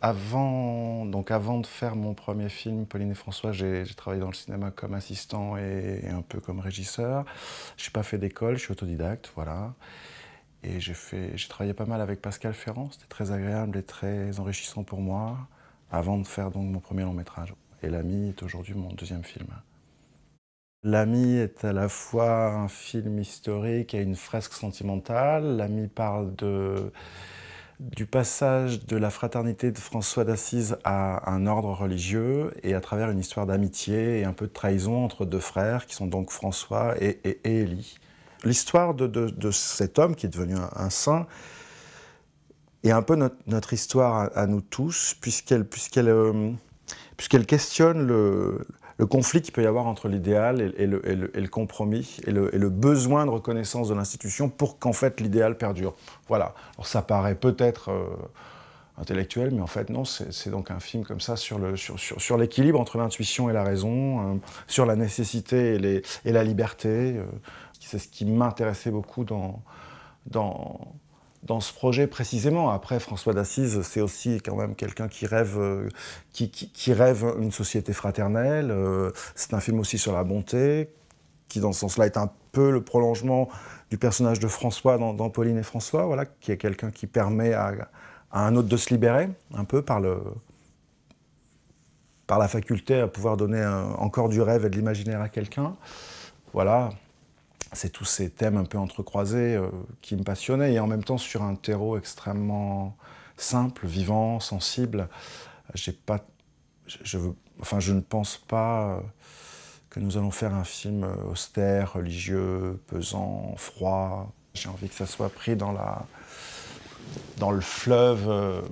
Avant de faire mon premier film, Pauline et François, j'ai travaillé dans le cinéma comme assistant et un peu comme régisseur. Je n'ai pas fait d'école, je suis autodidacte, voilà. Et j'ai travaillé pas mal avec Pascal Ferrand, c'était très agréable et très enrichissant pour moi, avant de faire donc mon premier long métrage. Et L'Ami est aujourd'hui mon deuxième film. L'Ami est à la fois un film historique et une fresque sentimentale. L'Ami parle du passage de la fraternité de François d'Assise à un ordre religieux et à travers une histoire d'amitié et un peu de trahison entre deux frères qui sont donc François et Élie. L'histoire de cet homme qui est devenu un saint est un peu notre histoire à nous tous puisqu'elle questionne le conflit qu'il peut y avoir entre l'idéal et le compromis et le besoin de reconnaissance de l'institution pour qu'en fait l'idéal perdure. Voilà. Alors ça paraît peut-être intellectuel, mais en fait non, c'est donc un film comme ça sur l'équilibre entre l'intuition et la raison, sur la nécessité et la liberté. C'est ce qui m'intéressait beaucoup dans ce projet précisément. Après, François d'Assise, c'est aussi quand même quelqu'un qui rêve, qui rêve une société fraternelle. C'est un film aussi sur la bonté, qui dans ce sens-là est un peu le prolongement du personnage de François dans Pauline et François, voilà, qui est quelqu'un qui permet à un autre de se libérer, un peu par la faculté à pouvoir donner encore du rêve et de l'imaginaire à quelqu'un. Voilà. C'est tous ces thèmes un peu entrecroisés qui me passionnaient, et en même temps sur un terreau extrêmement simple, vivant, sensible. Je ne pense pas que nous allons faire un film austère, religieux, pesant, froid. J'ai envie que ça soit pris dans le fleuve,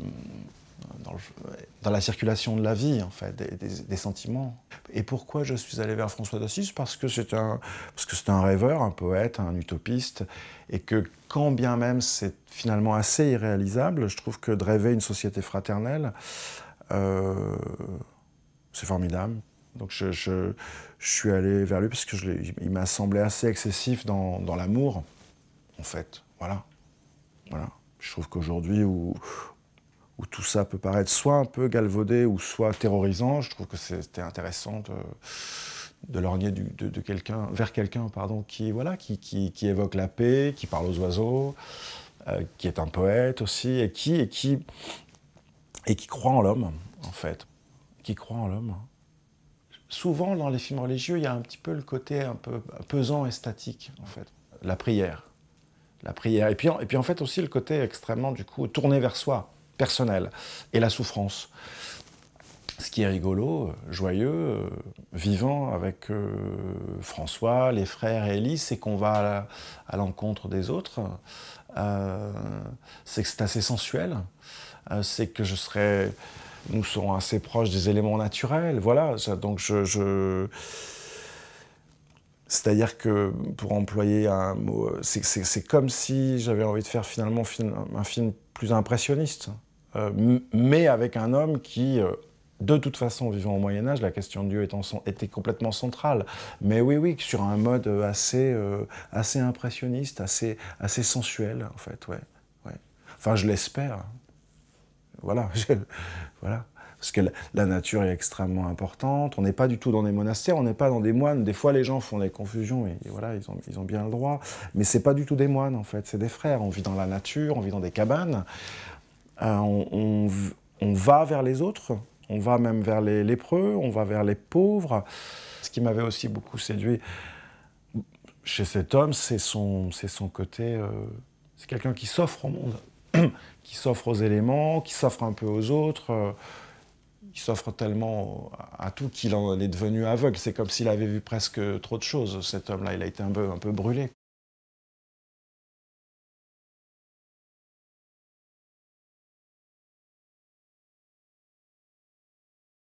dans la circulation de la vie, en fait, des sentiments. Et pourquoi je suis allé vers François d'Assise? Parce que c'est un rêveur, un poète, un utopiste, et que quand bien même c'est finalement assez irréalisable, je trouve que de rêver une société fraternelle, c'est formidable. Donc je suis allé vers lui parce qu'il m'a semblé assez excessif dans l'amour, en fait. Voilà. Voilà. Je trouve qu'aujourd'hui, où tout ça peut paraître soit un peu galvaudé ou soit terrorisant, je trouve que c'était intéressant de lorgner vers quelqu'un qui évoque la paix, qui parle aux oiseaux, qui est un poète aussi, et qui croit en l'homme, en fait. Qui croit en l'homme. Souvent, dans les films religieux, il y a un petit peu le côté un peu pesant et statique, en fait. La prière. La prière. Et puis en fait aussi le côté extrêmement, du coup, tourné vers soi, personnel, et la souffrance. Ce qui est rigolo, joyeux, vivant avec François, les frères et Élie, c'est qu'on va à l'encontre des autres, c'est que c'est assez sensuel, c'est que nous serons assez proches des éléments naturels, voilà, donc c'est-à-dire que, pour employer un mot, c'est comme si j'avais envie de faire finalement un film plus impressionniste, mais avec un homme qui, de toute façon, vivant au Moyen-Âge, la question de Dieu était complètement centrale. Mais oui, sur un mode assez impressionniste, assez sensuel, en fait, ouais. Enfin, je l'espère. Voilà, voilà. Parce que la nature est extrêmement importante, on n'est pas du tout dans des monastères, on n'est pas dans des moines. Des fois, les gens font des confusions, et voilà, ils ont bien le droit. Mais c'est pas du tout des moines, en fait, c'est des frères. On vit dans la nature, on vit dans des cabanes, on va vers les autres, on va même vers les lépreux, on va vers les pauvres. Ce qui m'avait aussi beaucoup séduit chez cet homme, c'est son côté... c'est quelqu'un qui s'offre au monde, qui s'offre aux éléments, qui s'offre un peu aux autres. Il s'offre tellement à tout qu'il en est devenu aveugle. C'est comme s'il avait vu presque trop de choses, cet homme-là. Il a été un peu brûlé.